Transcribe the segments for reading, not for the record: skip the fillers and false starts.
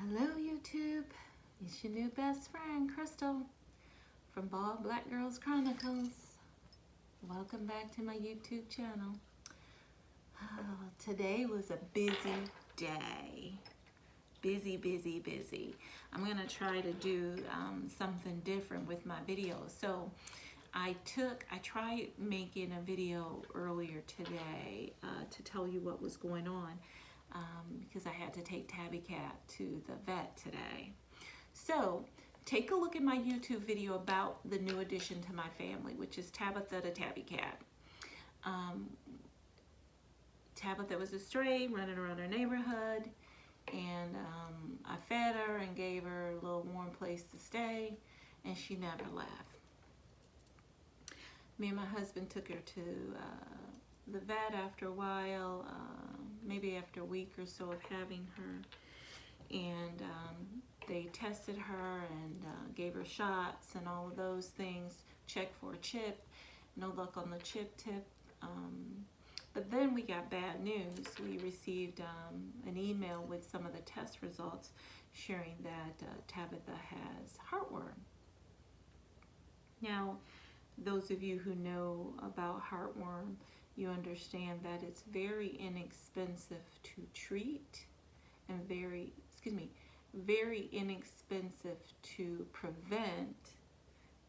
Hello YouTube, it's your new best friend Crystal from Bald Black Girls Chronicles. Welcome back to my YouTube channel. Today was a busy day. Busy. I'm going to try to do something different with my videos. So I tried making a video earlier today to tell you what was going on. Because I had to take Tabby Cat to the vet today. So take a look at my YouTube video about the new addition to my family, which is Tabitha the Tabby Cat. Tabitha was a stray running around our neighborhood, and I fed her and gave her a little warm place to stay, and she never left. Me and my husband took her to the vet after a while, maybe after a week or so of having her, and they tested her and gave her shots and all of those things, checked for a chip, no luck on the chip tip, but then we got bad news. We received an email with some of the test results sharing that Tabitha has heartworm. Now, those of you who know about heartworm, you understand that it's very inexpensive to treat and very inexpensive to prevent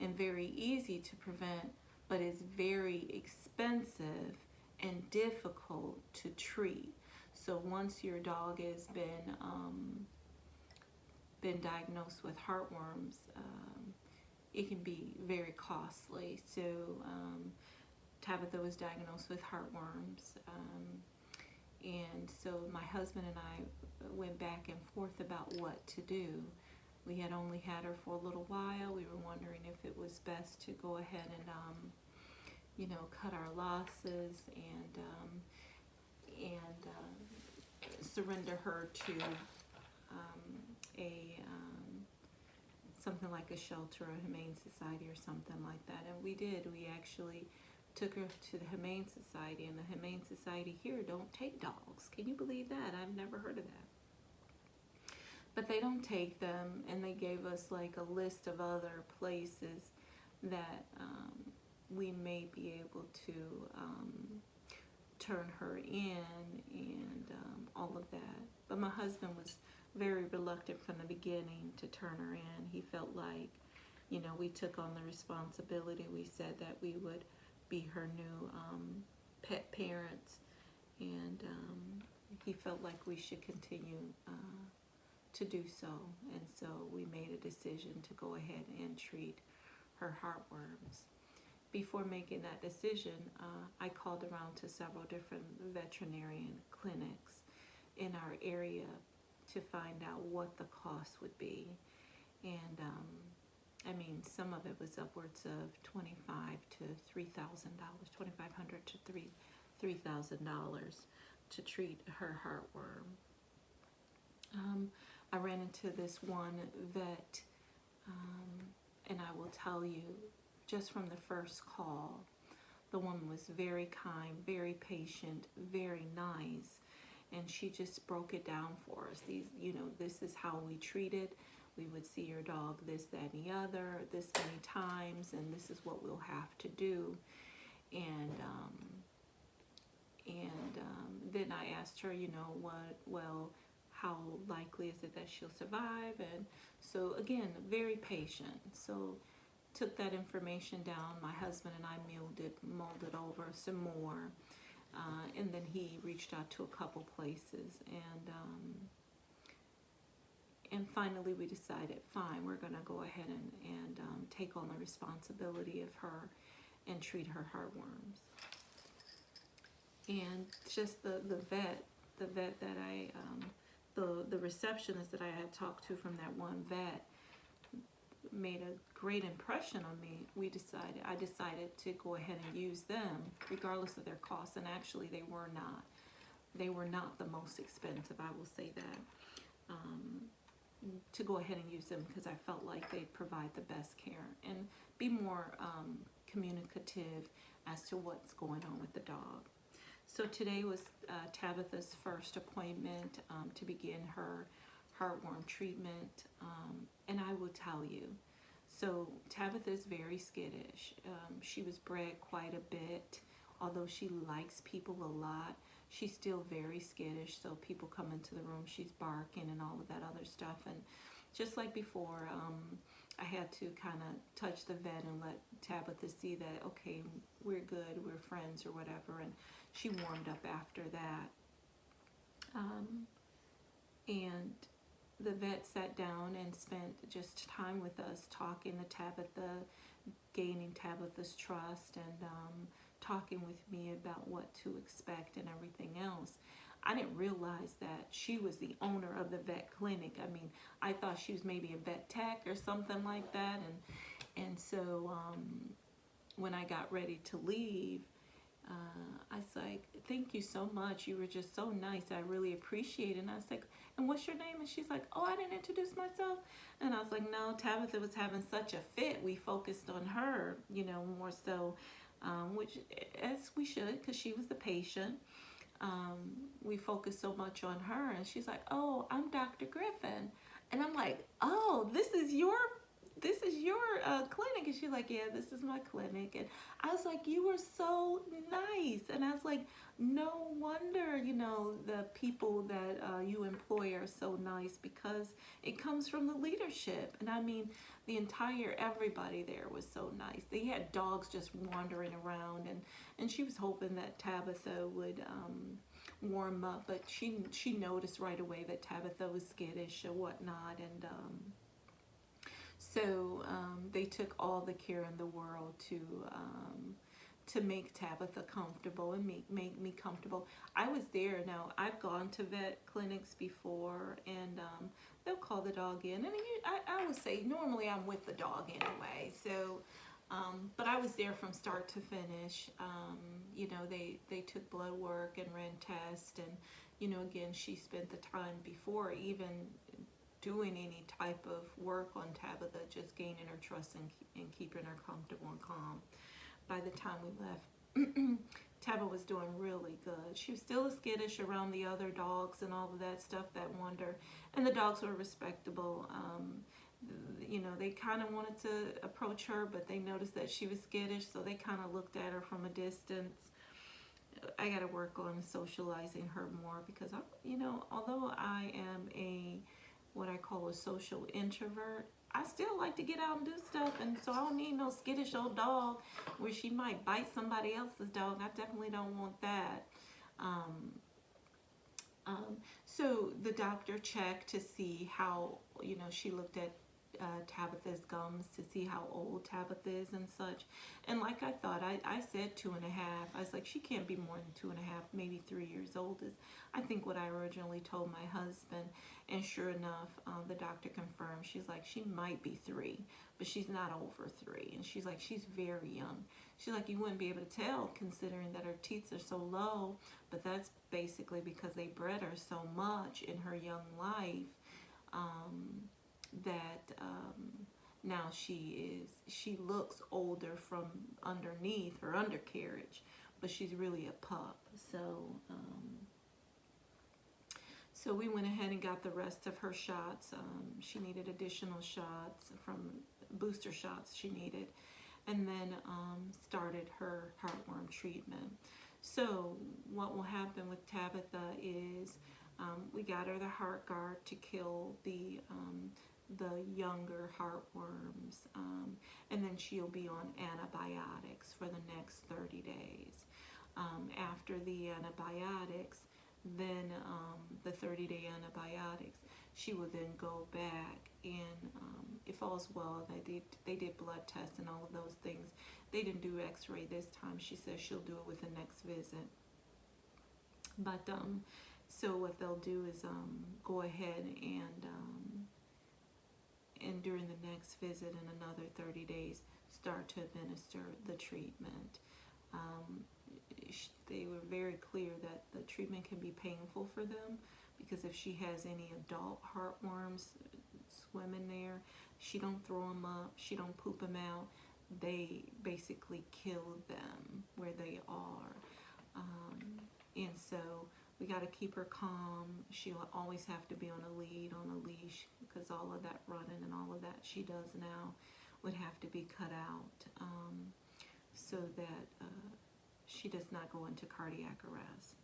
and very easy to prevent, but it's very expensive and difficult to treat. So once your dog has been diagnosed with heartworms, it can be very costly. So Tabitha was diagnosed with heartworms, and so my husband and I went back and forth about what to do. We had only had her for a little while. We were wondering if it was best to go ahead and cut our losses and surrender her to something like a shelter or a humane society or something like that. And we did. We actually took her to the Humane Society, and the Humane Society here don't take dogs. Can you believe that? I've never heard of that. But they don't take them, and they gave us like a list of other places that we may be able to turn her in and all of that. But my husband was very reluctant from the beginning to turn her in. He felt like, we took on the responsibility. We said that we would be her new pet parents, and he felt like we should continue to do so, and so we made a decision to go ahead and treat her heartworms. Before making that decision, I called around to several different veterinarian clinics in our area to find out what the cost would be, and I mean, some of it was upwards of $2,500 to $3,000 to treat her heartworm. I ran into this one vet, and I will tell you, just from the first call, the woman was very kind, very patient, very nice, and she just broke it down for us. This is how we treat it. We would see your dog this, that, and the other, this many times, and this is what we'll have to do. And then I asked her, how likely is it that she'll survive? And so again, very patient. So took that information down. My husband and I mulled it over some more, and then he reached out to a couple places, and finally we decided, fine, we're going to go ahead and take on the responsibility of her and treat her heartworms. And just the vet that the receptionist that I had talked to from that one vet made a great impression on me. I decided to go ahead and use them regardless of their costs, and actually they were not the most expensive, I will say that, to go ahead and use them because I felt like they provide the best care and be more communicative as to what's going on with the dog. So today was Tabitha's first appointment to begin her Heartworm Treatment, and I will tell you. So Tabitha is very skittish. She was bred quite a bit. Although she likes people a lot, she's still very skittish. So people come into the room, she's barking and all of that other stuff. And just like before, I had to kind of touch the vet and let Tabitha see that, okay, we're good, we're friends or whatever. And she warmed up after that. And the vet sat down and spent just time with us, talking to Tabitha, gaining Tabitha's trust, and talking with me about what to expect and everything else. I didn't realize that she was the owner of the vet clinic. I mean, I thought she was maybe a vet tech or something like that. And so when I got ready to leave, I was like, thank you so much. You were just so nice. I really appreciate it. And I was like, and what's your name? And she's like, oh, I didn't introduce myself. And I was like, no, Tabitha was having such a fit. We focused on her, you know, more so, which as we should, because she was the patient. We focused so much on her. And she's like, oh, I'm Dr. Griffin. And I'm like, oh, this is your clinic. And she's like, yeah, this is my clinic. And I was like, you were so nice. And I was like, no wonder, you know, the people that you employ are so nice, because it comes from the leadership. And I mean, the entire everybody there was so nice. They had dogs just wandering around, and she was hoping that Tabitha would warm up, but she noticed right away that Tabitha was skittish or whatnot. And so they took all the care in the world to make Tabitha comfortable and make me comfortable. I was there. Now, I've gone to vet clinics before, and they'll call the dog in. And I would say normally I'm with the dog anyway. So, but I was there from start to finish. You know, they took blood work and ran tests. And, you know, again, she spent the time before even doing any type of work on Tabitha, just gaining her trust and keeping her comfortable and calm. By the time we left, Tabitha was doing really good. She was still skittish around the other dogs and all of that stuff that wander, and the dogs were respectable. You know, they kind of wanted to approach her, but they noticed that she was skittish, so they kind of looked at her from a distance. I got to work on socializing her more, because you know, although I am what I call a social introvert, I still like to get out and do stuff, and so I don't need no skittish old dog where she might bite somebody else's dog. I definitely don't want that. So the doctor checked to see how, you know, she looked at Tabitha's gums to see how old Tabitha is and such. And like I thought, I said 2.5. I was like, she can't be more than 2.5, maybe 3 years old is I think what I originally told my husband. And sure enough, the doctor confirmed. She's like, she might be 3, but she's not over 3. And she's like, she's very young. She's like, you wouldn't be able to tell considering that her teeth are so low, but that's basically because they bred her so much in her young life. That now she looks older from underneath her undercarriage, but she's really a pup. So we went ahead and got the rest of her shots. She needed additional shots, from booster shots she needed, and then started her heartworm treatment. So what will happen with Tabitha is we got her the heart guard to kill the younger heartworms, and then she'll be on antibiotics for the next 30 days. After the antibiotics, then the 30-day antibiotics, she will then go back, and if all's well, they did blood tests and all of those things. They didn't do x-ray this time. She says she'll do it with the next visit. But so what they'll do is go ahead and during the next visit in another 30 days, start to administer the treatment. They were very clear that the treatment can be painful for them, because if she has any adult heartworms swimming there, she don't throw them up, she don't poop them out. They basically kill them where they are. And so we got to keep her calm. She'll always have to be on a lead, on a leash, because all of that running and all of that she does now would have to be cut out, so that she does not go into cardiac arrest.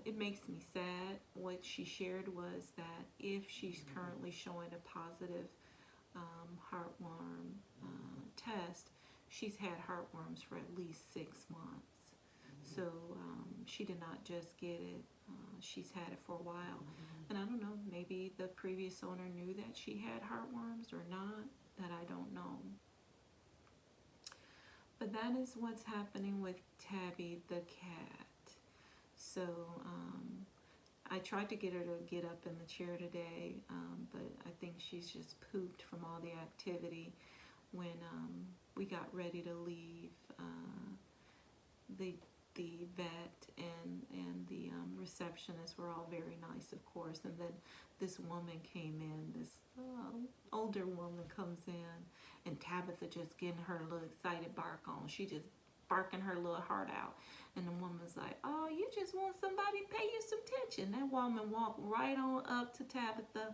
It makes me sad. What she shared was that if she's currently showing a positive heartworm test, she's had heartworms for at least 6 months. So she did not just get it. She's had it for a while. And I don't know, maybe the previous owner knew that she had heartworms or not, that I don't know. But that is what's happening with Tabby the cat. So I tried to get her to get up in the chair today, but I think she's just pooped from all the activity. When we got ready to leave, the vet and the receptionist were all very nice, of course. And then this woman came in, this older woman comes in, and Tabitha just getting her little excited bark on. She just barking her little heart out. And the woman's like, oh, you just want somebody to pay you some attention. That woman walked right on up to Tabitha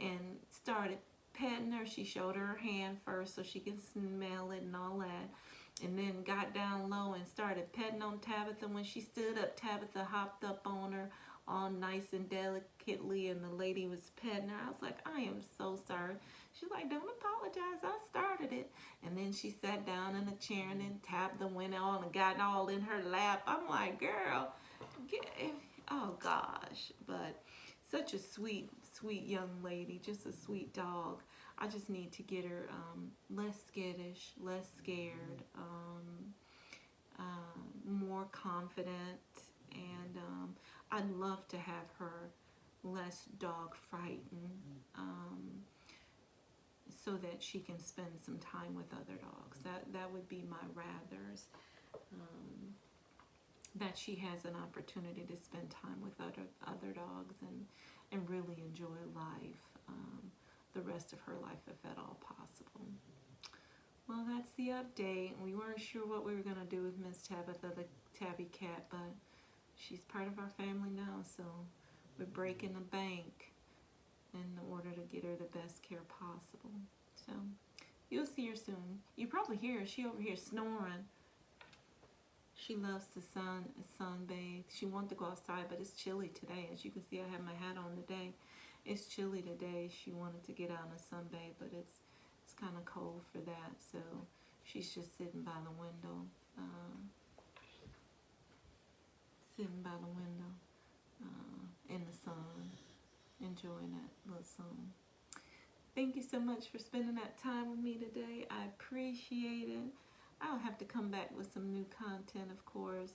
and started petting her. She showed her hand first so she can smell it and all that. And then got down low and started petting on Tabitha. When she stood up, Tabitha hopped up on her all nice and delicately, and the lady was petting her. I was like, I am so sorry. She's like, don't apologize, I started it. And then she sat down in a chair, and then Tabitha went on and got all in her lap. I'm like, girl, oh gosh. But such a sweet, sweet young lady, just a sweet dog. I just need to get her less skittish, less scared, more confident, and I'd love to have her less dog frightened, so that she can spend some time with other dogs. That would be my rathers, that she has an opportunity to spend time with other dogs and really enjoy life, the rest of her life, if at all possible. Well, that's the update. We weren't sure what we were going to do with Miss Tabitha, the tabby cat, but she's part of our family now, so we're breaking the bank in order to get her the best care possible. So you'll see her soon. You probably hear her. She over here snoring. She loves to sunbathe. She wanted to go outside, but it's chilly today. As you can see, I have my hat on today. It's chilly today. She wanted to get out and sunbathe, but it's kind of cold for that. So she's just sitting by the window, in the sun, enjoying that little sun. Thank you so much for spending that time with me today. I appreciate it. I'll have to come back with some new content, of course.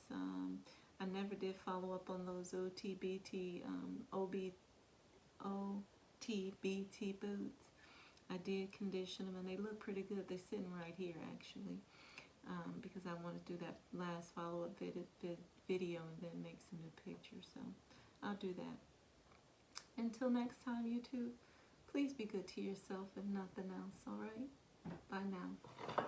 I never did follow up on those OTBT boots. I did condition them, and they look pretty good. They're sitting right here, actually, because I want to do that last follow-up video and then make some new pictures. So I'll do that. Until next time, YouTube, please be good to yourself and nothing else, all right? Bye now.